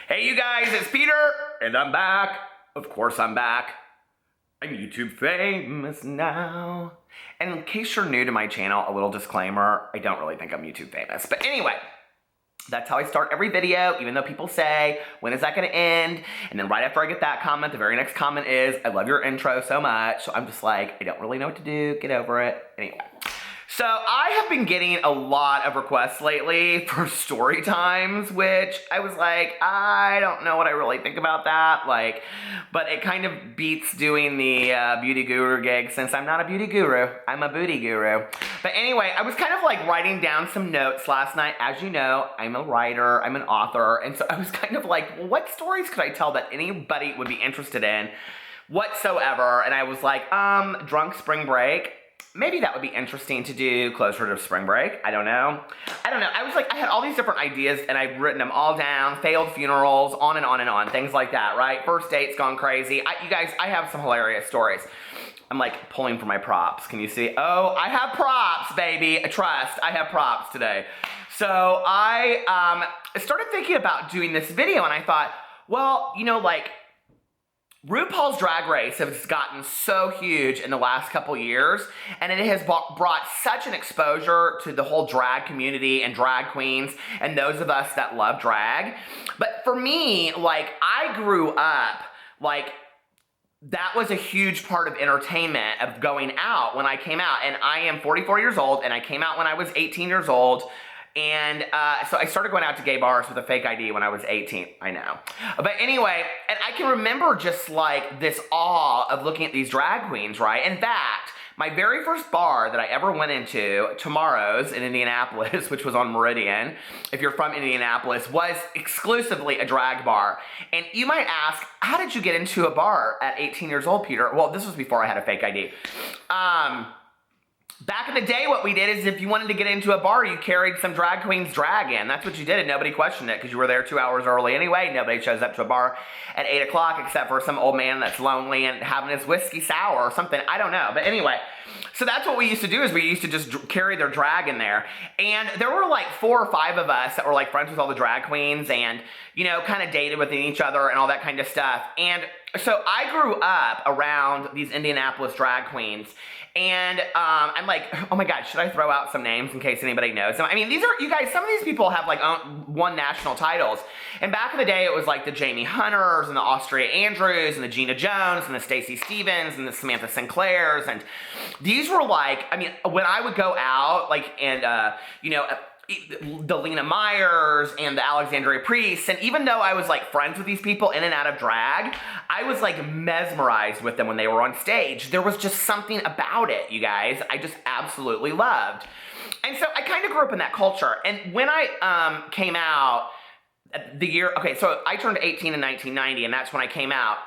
Hey you guys, it's Peter, and I'm back. Of course I'm back. I'm YouTube famous now. And in case you're new to my channel, a little disclaimer, I don't really think I'm YouTube famous. But anyway, that's how I start every video, even though people say, when is that gonna end? And then right after I get that comment, the very next comment is, I love your intro so much. So I'm just like, I don't really know what to do, get over it. Anyway. So I have been getting a lot of requests lately for story times, which I was like, I don't know what I really think about that. But it kind of beats doing the beauty guru gig since I'm not a beauty guru, I'm a booty guru. But anyway, I was kind of like writing down some notes last night. As you know, I'm a writer, I'm an author. And so I was kind of like, well, what stories could I tell that anybody would be interested in whatsoever? And I was like, drunk spring break. Maybe that would be interesting to do closer to spring break. I don't know. I was like, I had all these different ideas and I've written them all down. Failed funerals, on and on and on. Things like that, right? First dates gone crazy. You guys, I have some hilarious stories. I'm like pulling for my props. Can you see? Oh, I have props, baby. Trust, I have props today. So I started thinking about doing this video and I thought, well, you know, like, RuPaul's Drag Race has gotten so huge in the last couple years, and it has brought such an exposure to the whole drag community and drag queens and those of us that love drag. But for me, like, I grew up, like, that was a huge part of entertainment, of going out when I came out. And I am 44 years old, and I came out when I was 18 years old. And so I started going out to gay bars with a fake ID when I was 18, I know. But anyway, and I can remember just like this awe of looking at these drag queens, right? In fact, my very first bar that I ever went into, Tomorrow's in Indianapolis, which was on Meridian, if you're from Indianapolis, was exclusively a drag bar. And you might ask, how did you get into a bar at 18 years old, Peter? Well, this was before I had a fake ID. Back in the day, what we did is if you wanted to get into a bar, you carried some drag queen's drag in. That's what you did, and nobody questioned it because you were there 2 hours early anyway. Nobody shows up to a bar at 8 o'clock except for some old man that's lonely and having his whiskey sour or something. I don't know. But anyway, so that's what we used to do, is we used to just carry their drag in there. And there were like 4 or 5 of us that were like friends with all the drag queens and, you know, kind of dated with each other and all that kind of stuff. And so I grew up around these Indianapolis drag queens. And I'm like, oh my God, should I throw out some names in case anybody knows them? I mean, these are, you guys, some of these people have like won national titles. And back in the day, it was like the Jamie Hunters and the Austria Andrews and the Gina Jones and the Stacey Stevens and the Samantha Sinclairs. And these were like, I mean, when I would go out, like, and, you know, the Lena Meyers and the Alexandria Priests, and even though I was like friends with these people in and out of drag, I was like mesmerized with them when they were on stage. There was just something about it, you guys, I just absolutely loved. And so I kind of grew up in that culture. And when I came out, the year, okay, so I turned 18 in 1990, and that's when I came out.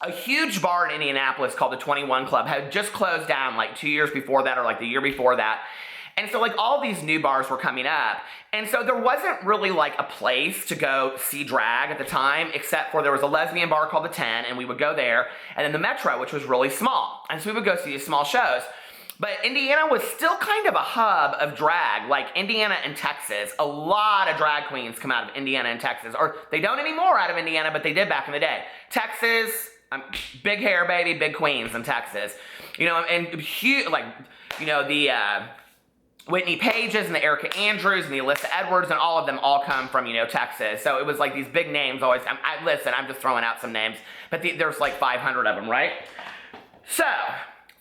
A huge bar in Indianapolis called the 21 Club had just closed down like 2 years before that, or like the year before that. And so like all these new bars were coming up. And so there wasn't really like a place to go see drag at the time, except for there was a lesbian bar called the 10, and we would go there. And then the Metro, which was really small. And so we would go see these small shows. But Indiana was still kind of a hub of drag, like Indiana and Texas. A lot of drag queens come out of Indiana and Texas. Or they don't anymore out of Indiana, but they did back in the day. Texas, big hair, baby, big queens in Texas. You know, and huge, like, you know, the Whitney Pages and the Erica Andrews and the Alyssa Edwards, and all of them all come from, you know, Texas. So it was like these big names always. Listen, I'm just throwing out some names, but there's like 500 of them, right? So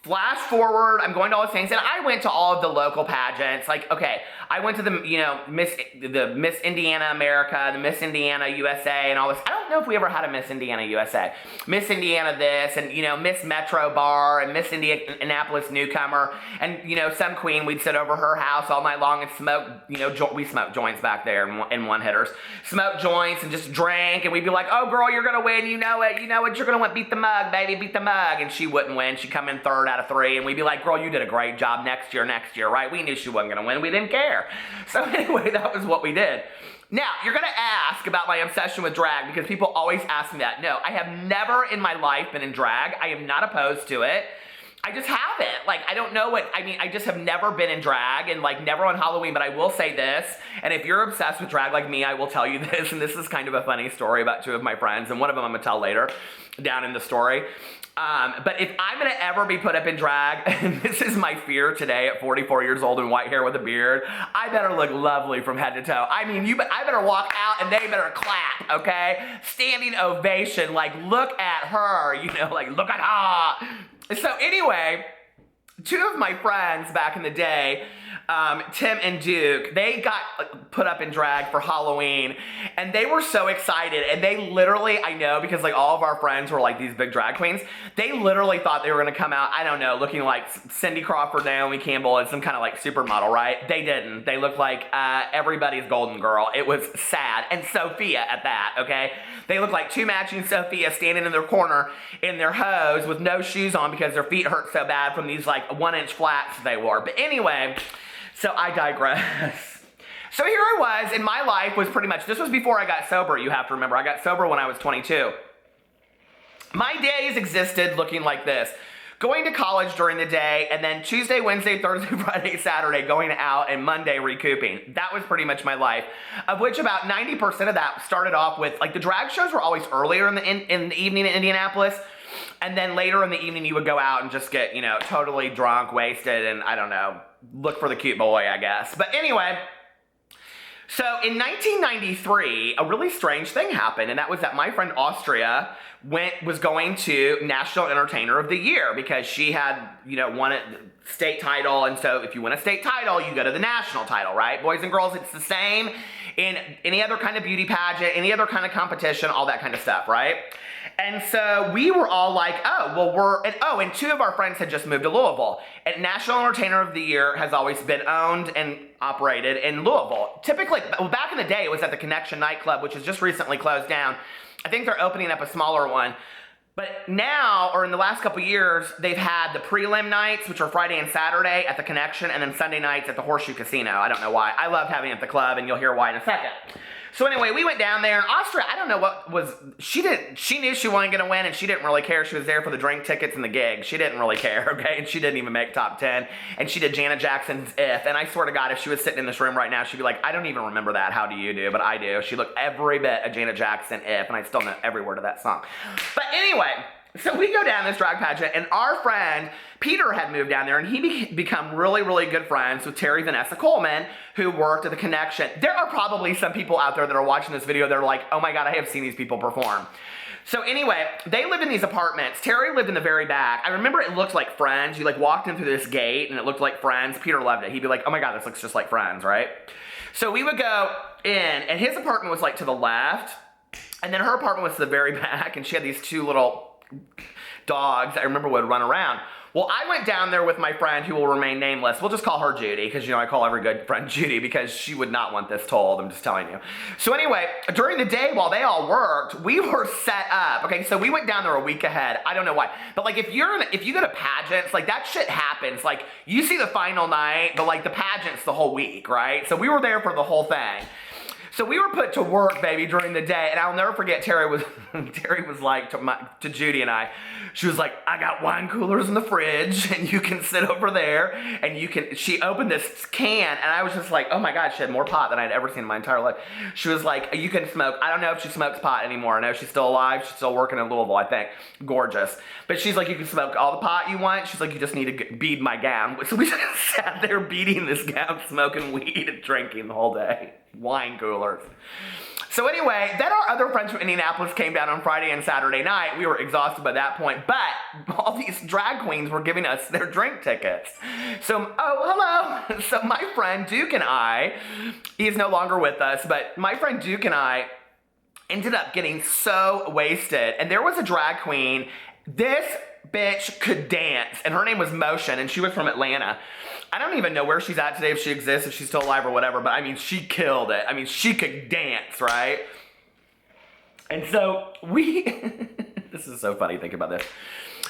flash forward, I'm going to all these things, and I went to all of the local pageants. Like, okay, I went to the, you know, the Miss Indiana America, the Miss Indiana USA, and all this. I don't know if we ever had a Miss Indiana USA. Miss Indiana this, and, you know, Miss Metro Bar, and Miss Indianapolis Newcomer, and, you know, some queen, we'd sit over her house all night long and smoke, you know, we smoked joints back there in one-hitters. Smoke joints and just drank, and we'd be like, oh, girl, you're gonna win, you know it, you're gonna win, beat the mug, baby, beat the mug. And she wouldn't win, she'd come in third out of 3, and we'd be like, girl, you did a great job next year, right? We knew she wasn't gonna win, we didn't care. So anyway, that was what we did. Now, you're gonna ask about my obsession with drag, because people always ask me that. No, I have never in my life been in drag. I am not opposed to it. I just haven't. Like, I don't know what, I mean, I just have never been in drag and like never on Halloween, but I will say this, and if you're obsessed with drag like me, I will tell you this, and this is kind of a funny story about two of my friends, and one of them I'm gonna tell later down in the story. But if I'm gonna ever be put up in drag, and this is my fear today at 44 years old and white hair with a beard, I better look lovely from head to toe. I mean, I better walk out and they better clap, okay? Standing ovation, like look at her, you know, like look at her. So anyway, two of my friends back in the day, Tim and Duke, they got put up in drag for Halloween, and they were so excited, and they literally, I know, because like all of our friends were like these big drag queens, they literally thought they were gonna come out, I don't know, looking like Cindy Crawford, Naomi Campbell, and some kind of like supermodel, right? They didn't. They looked like everybody's golden girl. It was sad. And Sophia at that, okay? They looked like two matching Sophia standing in their corner in their hose with no shoes on because their feet hurt so bad from these like 1-inch flats they wore. But anyway, so I digress. So here I was, and my life was pretty much, this was before I got sober, you have to remember. I got sober when I was 22. My days existed looking like this. Going to college during the day, and then Tuesday, Wednesday, Thursday, Friday, Saturday, going out, and Monday recouping. That was pretty much my life, of which about 90% of that started off with, like the drag shows were always earlier in the evening in Indianapolis, and then later in the evening you would go out and just get, you know, totally drunk, wasted, and I don't know, look for the cute boy, I guess. But anyway, so in 1993, a really strange thing happened, and that was that my friend Austria was going to National Entertainer of the Year because she had, you know, won a state title, and so if you win a state title, you go to the national title, right? Boys and girls, it's the same in any other kind of beauty pageant, any other kind of competition, all that kind of stuff, right? And so we were all like, oh, well, and two of our friends had just moved to Louisville. And National Entertainer of the Year has always been owned and operated in Louisville. Typically, well, back in the day, it was at the Connection nightclub, which has just recently closed down. I think they're opening up a smaller one. But now, or in the last couple years, they've had the prelim nights, which are Friday and Saturday at the Connection, and then Sunday nights at the Horseshoe Casino. I don't know why. I loved having it at the club, and you'll hear why in a second. So anyway, we went down there, and Austria, I don't know what was, she knew she wasn't going to win, and she didn't really care. She was there for the drink tickets and the gig. She didn't really care, okay? And she didn't even make top 10. And she did Janet Jackson's If. And I swear to God, if she was sitting in this room right now, she'd be like, I don't even remember that. How do you do? But I do. She looked every bit of Janet Jackson If, and I still know every word of that song. But anyway, so we go down this drag pageant, and our friend Peter had moved down there, and he become really, really good friends with Terry Vanessa Coleman, who worked at the Connection. There are probably some people out there that are watching this video that are like, oh my God, I have seen these people perform. So anyway, they lived in these apartments. Terry lived in the very back. I remember it looked like Friends. You like walked in through this gate, and it looked like Friends. Peter loved it. He'd be like, oh my God, this looks just like Friends, right? So we would go in, and his apartment was like to the left, and then her apartment was to the very back, and she had these two little dogs I remember would run around. Well, I went down there with my friend who will remain nameless. We'll just call her Judy, because, you know, I call every good friend Judy because she would not want this told. I'm just telling you. So anyway, during the day while they all worked, we were set up. Okay, so we went down there a week ahead. I don't know why. But like if you go to pageants, like that shit happens. Like you see the final night, but like the pageant's the whole week, right? So we were there for the whole thing. So we were put to work, baby, during the day, and I'll never forget Terry was like to Judy and I, she was like, I got wine coolers in the fridge, and you can sit over there, and she opened this can, and I was just like, oh my God, she had more pot than I'd ever seen in my entire life. She was like, you can smoke. I don't know if she smokes pot anymore. I know she's still alive. She's still working in Louisville, I think. Gorgeous. But she's like, you can smoke all the pot you want. She's like, you just need to bead my gown. So we just sat there beading this gown, smoking weed and drinking the whole day. Wine coolers. So anyway, then our other friends from Indianapolis came down on Friday and Saturday night. We were exhausted by that point, but all these drag queens were giving us their drink tickets. So, oh, hello. So my friend Duke and I, he's no longer with us, but my friend Duke and I ended up getting so wasted. And there was a drag queen, this bitch could dance, and her name was Motion, and she was from Atlanta. I don't even know where she's at today, if she exists, if she's still alive or whatever, but I mean, she killed it. I mean, she could dance, right? And so this is so funny, think about this.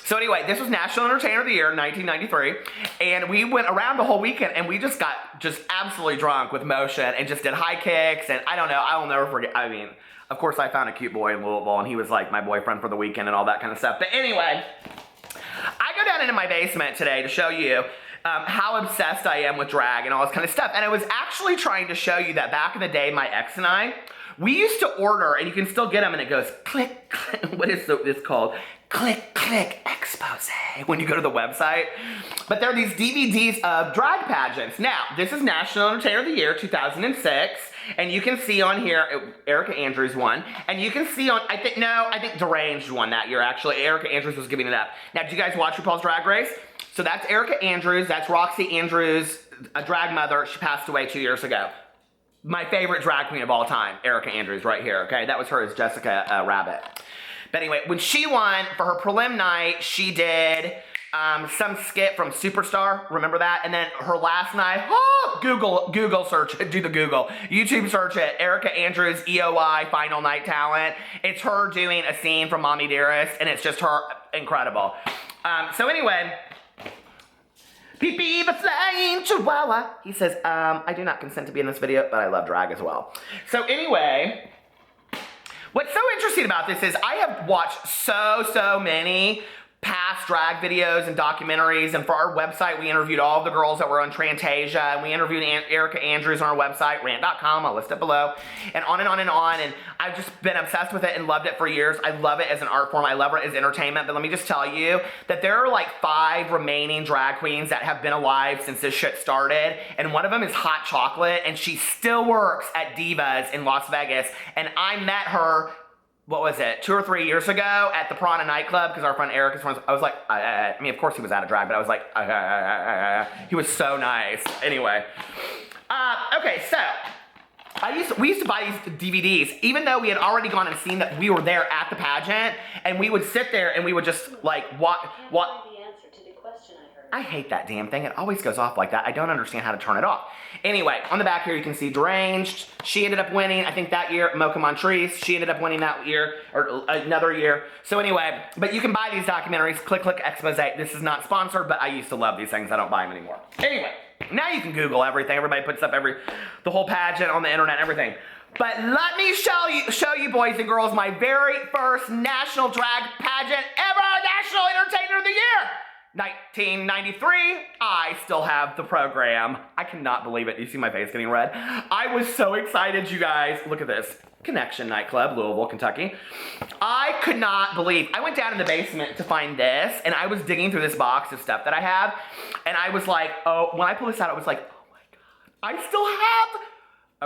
So anyway, this was National Entertainer of the Year, 1993, and we went around the whole weekend, and we just got absolutely drunk with Motion, and just did high kicks, and I don't know, I will never forget, I mean, of course I found a cute boy in Louisville, and he was like my boyfriend for the weekend and all that kind of stuff, but anyway, I go down into my basement today to show you how obsessed I am with drag and all this kind of stuff. And I was actually trying to show you that back in the day, my ex and I, we used to order, and you can still get them, and it goes click, click. What is this called? Click, click, expose when you go to the website. But there are these DVDs of drag pageants. Now, this is National Entertainer of the Year 2006, and you can see on here, Erica Andrews won, and you can see on, I think Deranged won that year, actually. Erica Andrews was giving it up. Now, did you guys watch RuPaul's Drag Race? So that's Erica Andrews, that's Roxy Andrews, a drag mother. She passed away 2 years ago. My favorite drag queen of all time, Erica Andrews, right here, okay? That was her as Jessica Rabbit. But anyway, when she won, for her prelim night, she did some skit from Superstar, remember that? And then her last night, Google search it, do the Google. YouTube search it, Erica Andrews, EOI, Final Night Talent. It's her doing a scene from Mommy Dearest, and it's just her incredible. So anyway, Pee-pee the flying chihuahua. He says, I do not consent to be in this video, but I love drag as well. So anyway, what's so interesting about this is I have watched so many past drag videos and documentaries, and for our website, we interviewed all of the girls that were on Fantasia, and we interviewed Erica Andrews on our website, rant.com, I'll list it below, and on and on and on, and I've just been obsessed with it and loved it for years. I love it as an art form, I love it as entertainment, but let me just tell you that there are like 5 remaining drag queens that have been alive since this shit started, and one of them is Hot Chocolate, and she still works at Divas in Las Vegas, and I met her, what was it, 2 or 3 years ago at the Piranha nightclub, because our friend Eric is friends. I was like, I mean, of course he was out of drag, but I was like, he was so nice. Anyway, okay, so we used to buy these DVDs, even though we had already gone and seen that we were there at the pageant, and we would sit there and we would just like what. I hate that damn thing. It always goes off like that. I don't understand how to turn it off. Anyway, on the back here you can see Deranged. She ended up winning, I think that year, Mocha Montrese. She ended up winning that year, or another year. So anyway, but you can buy these documentaries, click, expose. This is not sponsored, but I used to love these things. I don't buy them anymore. Anyway, now you can Google everything. Everybody puts up the whole pageant on the internet, everything. But let me show you boys and girls, my very first national drag pageant ever, National Entertainer of the Year. 1993, I still have the program. I cannot believe it. You see my face getting red? I was so excited, you guys. Look at this. Connection nightclub, Louisville, Kentucky. I could not believe. I went down in the basement to find this, and I was digging through this box of stuff that I have, and I was like, oh, when I pulled this out, I was like, oh my God, I still have.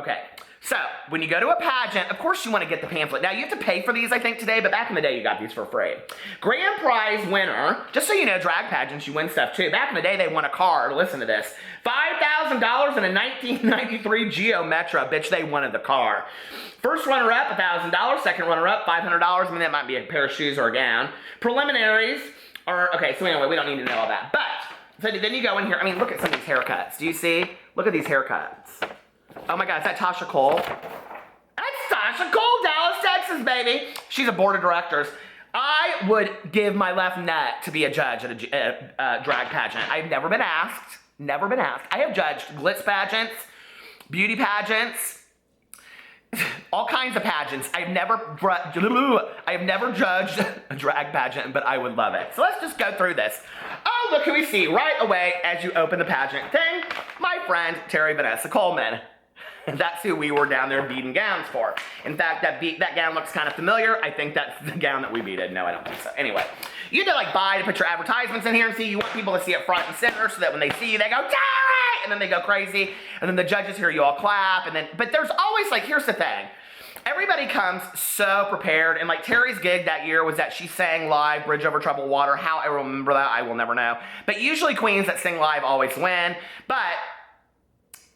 Okay. So, when you go to a pageant, of course you want to get the pamphlet. Now, you have to pay for these, I think, today, but back in the day, you got these for free. Grand prize winner, just so you know, drag pageants, you win stuff too. Back in the day, they won a car. Listen to this. $5,000 in a 1993 Geo Metro. Bitch, they wanted the car. First runner-up, $1,000. Second runner-up, $500. I mean, that might be a pair of shoes or a gown. Preliminaries are, okay, so anyway, we don't need to know all that. But, so then you go in here. I mean, look at some of these haircuts. Do you see? Look at these haircuts. Oh my God, is that Tasha Cole? That's Tasha Cole, Dallas, Texas, baby. She's a board of directors. I would give my left nut to be a judge at a drag pageant. I've never been asked. Never been asked. I have judged glitz pageants, beauty pageants, all kinds of pageants. I have never judged a drag pageant, but I would love it. So let's just go through this. Oh, look who we see right away as you open the pageant thing. My friend, Terry Vanessa Coleman. That's who we were down there beading gowns for. In fact, that gown looks kind of familiar. I think that's the gown that we beaded. No, I don't think so. Anyway, you had to like buy to put your advertisements in here and see. You want people to see it front and center so that when they see you, they go, Terry! And then they go crazy. And then the judges hear you all clap. And then, but there's always like, here's the thing. Everybody comes so prepared, and like Terry's gig that year was that she sang live Bridge Over Troubled Water. How I remember that, I will never know. But usually queens that sing live always win. But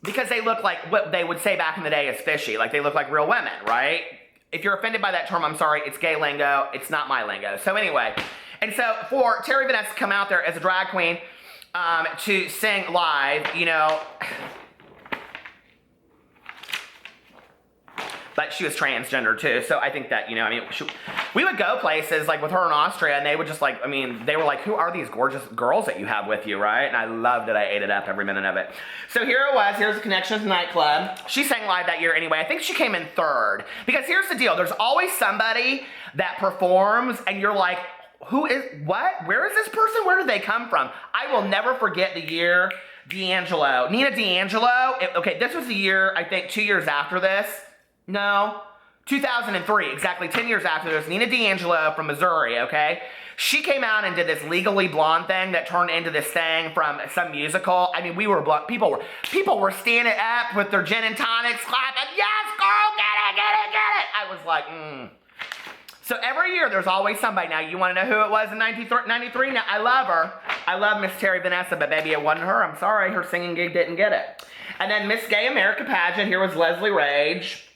because they look like what they would say back in the day is fishy, like they look like real women, right? If you're offended by that term, I'm sorry, it's gay lingo, it's not my lingo. So anyway, and so for Terry Vanessa to come out there as a drag queen to sing live, you know, but she was transgender too, so I think that, you know, I mean, we would go places like with her in Austria, and they would just like, I mean, they were like, who are these gorgeous girls that you have with you, right? And I loved it. I ate it up, every minute of it. So here it was. Here's the Connections nightclub. She sang live that year anyway. I think she came in third. Because here's the deal. There's always somebody that performs, and you're like, what? Where is this person? Where did they come from? I will never forget the year Nina D'Angelo. Okay, this was the year, I think 2 years after this. No, 2003, exactly 10 years after this. Nina D'Angelo from Missouri, okay? She came out and did this Legally Blonde thing that turned into this thing from some musical. I mean, we were people were standing up with their gin and tonics, clapping, yes, girl, get it. I was like, So every year there's always somebody. Now, you want to know who it was in 93? Now, I love her. I love Miss Terry Vanessa, but baby, it wasn't her. I'm sorry, her singing gig didn't get it. And then Miss Gay America Pageant, here was Leslie Rage.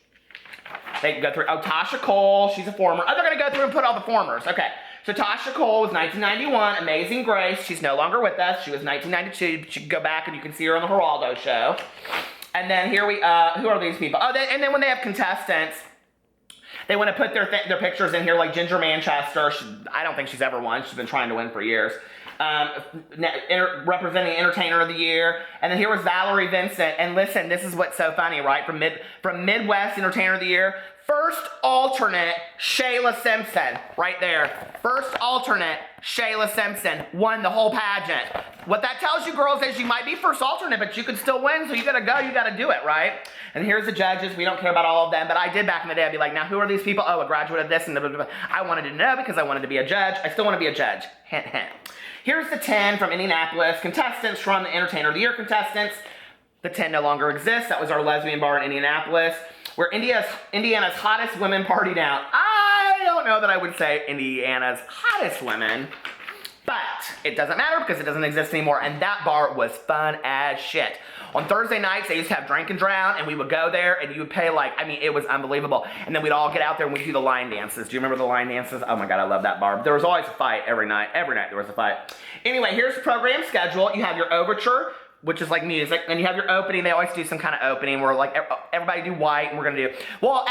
They can go through, Tasha Cole, she's a former. Oh, they're going to go through and put all the formers. Okay. So Tasha Cole was 1991, Amazing Grace. She's no longer with us. She was 1992. She can go back and you can see her on the Geraldo show. And then here who are these people? Oh, and then when they have contestants, they want to put their pictures in here, like Ginger Manchester. I don't think she's ever won. She's been trying to win for years. Representing Entertainer of the Year. And then here was Valerie Vincent. And listen, this is what's so funny, right? From Midwest Entertainer of the Year. First alternate, Shayla Simpson, right there. First alternate, Shayla Simpson, won the whole pageant. What that tells you, girls, is you might be first alternate, but you can still win, so you gotta go, you gotta do it, right? And here's the judges. We don't care about all of them, but I did back in the day. I'd be like, now who are these people? Oh, a graduate of this, and blah, blah, blah. I wanted to know because I wanted to be a judge. I still want to be a judge. Hint, hint. Here's the 10 from Indianapolis. Contestants from the Entertainer of the Year contestants. The 10 no longer exists. That was our lesbian bar in Indianapolis, where Indiana's hottest women partied out. I don't know that I would say Indiana's hottest women, but it doesn't matter because it doesn't exist anymore, and that bar was fun as shit. On Thursday nights, they used to have Drink and Drown, and we would go there, and you would pay it was unbelievable. And then we'd all get out there and we'd do the line dances. Do you remember the line dances? Oh my God, I love that bar. There was always a fight every night. Every night there was a fight. Anyway, here's the program schedule. You have your overture, which is like music. Then you have your opening. They always do some kind of opening where like everybody do white and we're going to do. Well,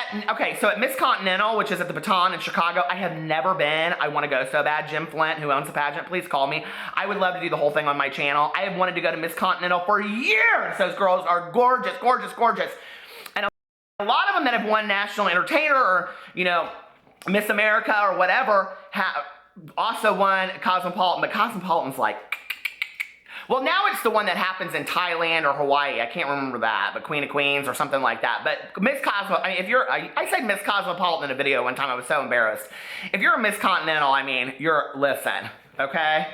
so at Miss Continental, which is at the Baton in Chicago, I have never been. I want to go so bad. Jim Flint, who owns the pageant, please call me. I would love to do the whole thing on my channel. I have wanted to go to Miss Continental for years. Those girls are gorgeous, gorgeous, gorgeous. And a lot of them that have won National Entertainer or, Miss America or whatever have also won Cosmopolitan. But Cosmopolitan's like, well, now it's the one that happens in Thailand or Hawaii. I can't remember that, but Queen of Queens or something like that. But Miss Cosmo, I said Miss Cosmopolitan in a video one time. I was so embarrassed. If you're a Miss Continental, listen, okay?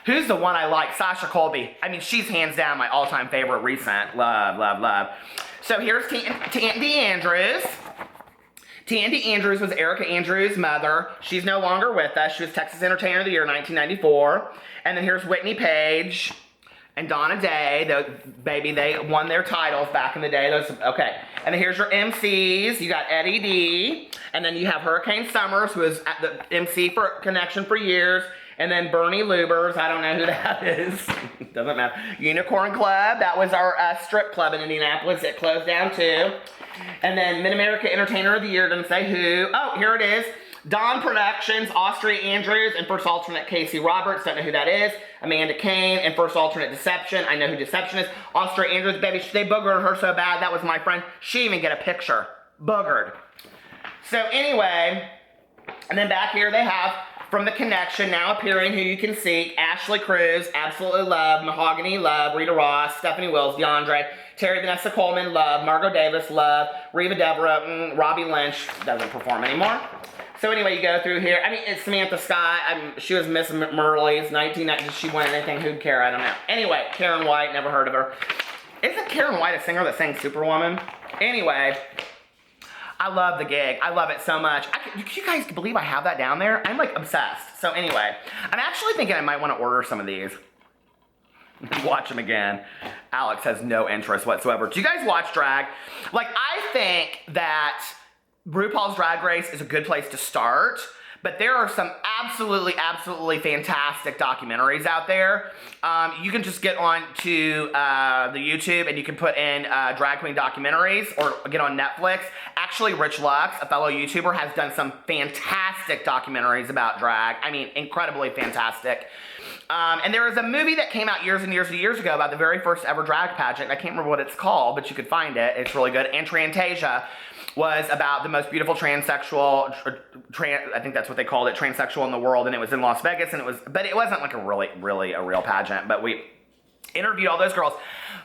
Who's the one I like? Sasha Colby. She's hands down my all-time favorite recent. Love, love, love. So here's Tandy Andrews. Tandy Andrews was Erica Andrews' mother. She's no longer with us. She was Texas Entertainer of the Year 1994. And then here's Whitney Page and Donna Day. They won their titles back in the day. Okay. And then here's your MCs. You got Eddie D. And then you have Hurricane Summers, who was at the MC for Connection for years. And then Bernie Lubers. I don't know who that is. Doesn't matter. Unicorn Club. That was our strip club in Indianapolis. It closed down too. And then Mid-America Entertainer of the Year. Doesn't say who. Oh, here it is. Dawn Productions, Austria Andrews, and first alternate Casey Roberts. Don't know who that is. Amanda Kane, and first alternate Deception. I know who Deception is. Austria Andrews, baby, they boogered her so bad. That was my friend. She didn't even get a picture. Boogered. So anyway, and then back here they have, from The Connection, now appearing, who you can see, Ashley Cruz, absolutely love, Mahogany, love, Rita Ross, Stephanie Wills, DeAndre, Terry Vanessa Coleman, love, Margot Davis, love, Reva Deborah, Robbie Lynch, doesn't perform anymore. So anyway, you go through here. It's Samantha Scott. She was Miss Merleys, 1990. Did she win anything? Who'd care? I don't know. Anyway, Karen White, never heard of her. Isn't Karen White a singer that sang Superwoman? Anyway, I love the gig. I love it so much. You guys believe I have that down there? I'm like obsessed. So anyway, I'm actually thinking I might want to order some of these. Watch them again. Alex has no interest whatsoever. Do you guys watch drag? I think that RuPaul's Drag Race is a good place to start, but there are some absolutely, absolutely fantastic documentaries out there. You can just get on to the YouTube and you can put in drag queen documentaries or get on Netflix. Actually, Rich Lux, a fellow YouTuber, has done some fantastic documentaries about drag. Incredibly fantastic. And there was a movie that came out years and years and years ago about the very first ever drag pageant. I can't remember what it's called, but you could find it. It's really good. And Trantasia was about the most beautiful transsexual, I think that's what they called it, transsexual in the world. And it was in Las Vegas, and but it wasn't like a really a real pageant. But we interviewed all those girls.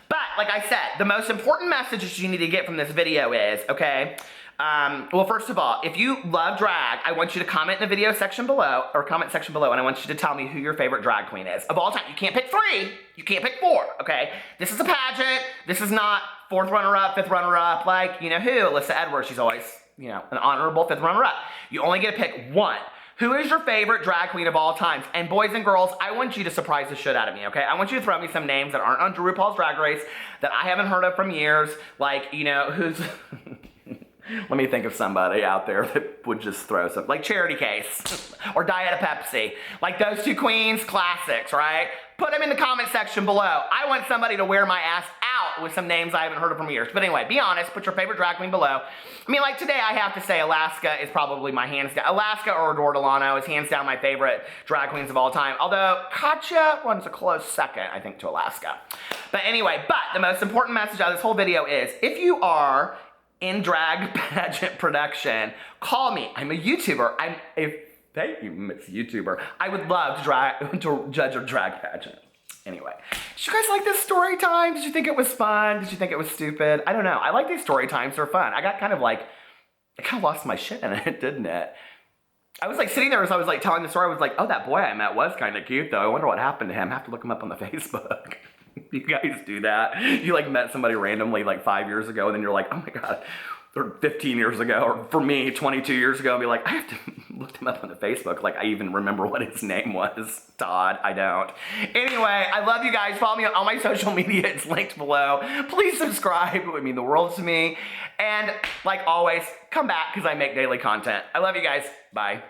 But like I said, the most important messages you need to get from this video is, okay, well, first of all, if you love drag, I want you to comment in the video section below, or comment section below, and I want you to tell me who your favorite drag queen is of all time. You can't pick 3. You can't pick 4, okay? This is a pageant. This is not 4th runner-up, 5th runner-up, like, you know who? Alyssa Edwards, she's always, you know, an honorable 5th runner-up. You only get to pick 1. Who is your favorite drag queen of all times? And boys and girls, I want you to surprise the shit out of me, okay? I want you to throw me some names that aren't on RuPaul's Drag Race that I haven't heard of from years, like, you know, who's... Let me think of somebody out there that would just throw something, like Charity Case, or Diet of Pepsi. Like those 2 queens, classics, right? Put them in the comment section below. I want somebody to wear my ass out with some names I haven't heard of from years. But anyway, be honest, put your favorite drag queen below. I mean, like today I have to say Alaska is probably my hands down. Alaska or Adore Delano is hands down my favorite drag queens of all time. Although Katya runs a close second, I think, to Alaska. But anyway, the most important message out of this whole video is, if you are in drag pageant production, call me. I'm a YouTuber. I'm a famous YouTuber. I would love to judge a drag pageant. Anyway, did you guys like this story time? Did you think it was fun? Did you think it was stupid? I don't know. I like these story times. They're fun. I got kind of lost my shit in it, didn't it? I was like sitting there as I was like telling the story. I was like, oh, that boy I met was kind of cute though. I wonder what happened to him. I have to look him up on the Facebook. You guys do that? You like met somebody randomly like 5 years ago, and then you're like, oh my God, or 15 years ago, or for me, 22 years ago, and be like, I have to look him up on the Facebook. Like, I even remember what his name was. Todd, I don't. Anyway, I love you guys. Follow me on all my social media. It's linked below. Please subscribe. It would mean the world to me. And like always, come back because I make daily content. I love you guys. Bye.